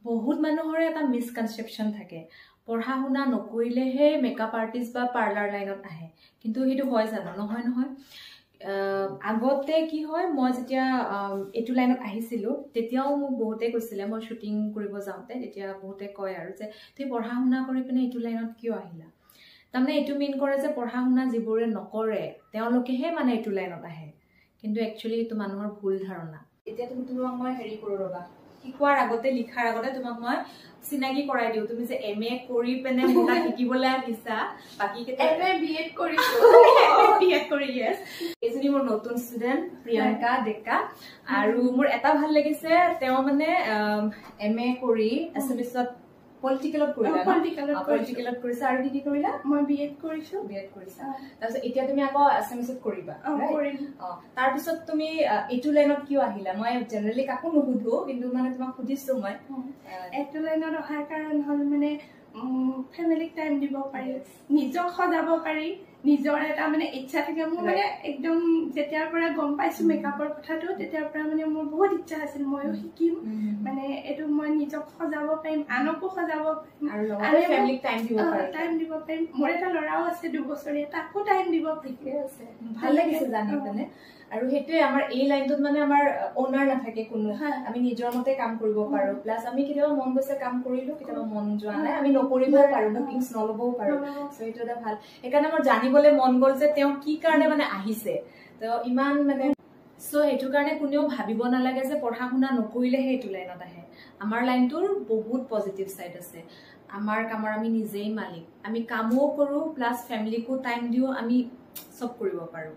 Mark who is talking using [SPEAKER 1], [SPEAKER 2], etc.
[SPEAKER 1] বহুত মানুহৰে এটা মিসকনসেপশন থাকে পঢ়া শুনা নকৰিলেহে মেকআপ আৰ্টিষ্ট বা পাৰ্লাৰ লাইনত আহে কিন্তু হেতু হয় জানো নহয় নহয় আগতে কি হয় মই যেতিয়া এটু লাইনত আহিছিলো তেতিয়াও মোক বহুতে কৈছিলে মই শুটিং কৰিব যাওঁতে তেতিয়া বহুতে কয় আৰু যে তুমি পঢ়া শুনা কৰি পিনে এটু লাইনত কিয় আহিলা তাৰমানে এটু মিন কৰে যে পঢ়া শুনা যিবোৰে নকৰে তেওঁলোকেহে মানে এটু লাইনত আহে কিন্তু একচুয়ালি এটো মানুহৰ ভুল ধাৰণা এতিয়া তুমি তোমাক মই হেৰি কৰো ৰবা শিকোৱাৰ আগতে লিখাৰ আগতে তোমাক মই চিনাকি কৰাই দিও তুমি যে এমএ কৰি পেনে মোটা শিকিবলৈ আহিছা বাকি কেটা
[SPEAKER 2] এমএ বিএড কৰিছো
[SPEAKER 1] বিএড কৰি yes এজনী মোৰ নতুন ষ্টুডেন্ট প্ৰিয়ংকা ডেকা আৰু মোৰ এটা ভাল লাগিছে তেওঁ মানে এমএ কৰি এছএমএছত পলিটিকেলত কৰিলা পলিটিকেলত কৰিছা আৰু কি কৰিলা
[SPEAKER 2] মই বিএড কৰিছো
[SPEAKER 1] তাৰপিছত এতিয়া তুমি আকৌ এছএমএছত কৰিবা তাৰ পিছত তুমি এটু লাইনত কিয় আহিলা মই জেনাৰেলি কাকো নুসুধো কিন্তু মানে তোমাক সুধিছো মই
[SPEAKER 2] এটু লাইনত অহাৰ কাৰণ হল মানে ফ্যামিলিক টাইম দিব পাৰি নিজক সজাব পাৰি নিজৰ এটা মানে ইচ্ছা থাকে মোৰ মানে একদম যেতিয়াৰ পৰা গম পাইছো মেকআপৰ কথাটো তেতিয়াৰ পৰা মানে মোৰ বহুত ইচ্ছা আছিল মইও শিকিম মানে এটো মই নিজক সজাব পাৰিম আনকো সজাব পাৰিম
[SPEAKER 1] আৰু ফ্যামিলিক টাইম
[SPEAKER 2] দিব পাৰিম মোৰ এটা লৰাও আছে 2 বছৰীয়া তাকো টাইম দিব ঠিকে আছে
[SPEAKER 1] ভাল লাগিছে জানি পেনে আৰু হেতুৱে আমাৰ এই লাইনটোত মানে আমাৰ ওনাৰ নাথাকে কোনো আমি নিজৰ মতে কাম কৰিব পাৰো প্লাস আমি কিবা মন গৈছে কাম কৰিলো কিবা মন যোৱা নাই আমি নকৰিবও পাৰো বুকিংছ নলবও পাৰো সো এটো এটা ভাল একাৰণে মই জানিবলৈ মন গল যে তেওঁ কি কাৰণে মানে আহিছে তো ইমান মানে সো এটো কাৰণে কোনেও ভাবিব নালাগে যে পঢ়া শুনা নকৰিলে হে এটো লাইনত আহে আমাৰ লাইনটোৰ বহুত পজিটিভ সাইড আছে আমাৰ কামৰ আমি নিজেই মালিক আমি কামও কৰো প্লাস ফ্যামিলিকো টাইম দিও আমি সব কৰিব পাৰো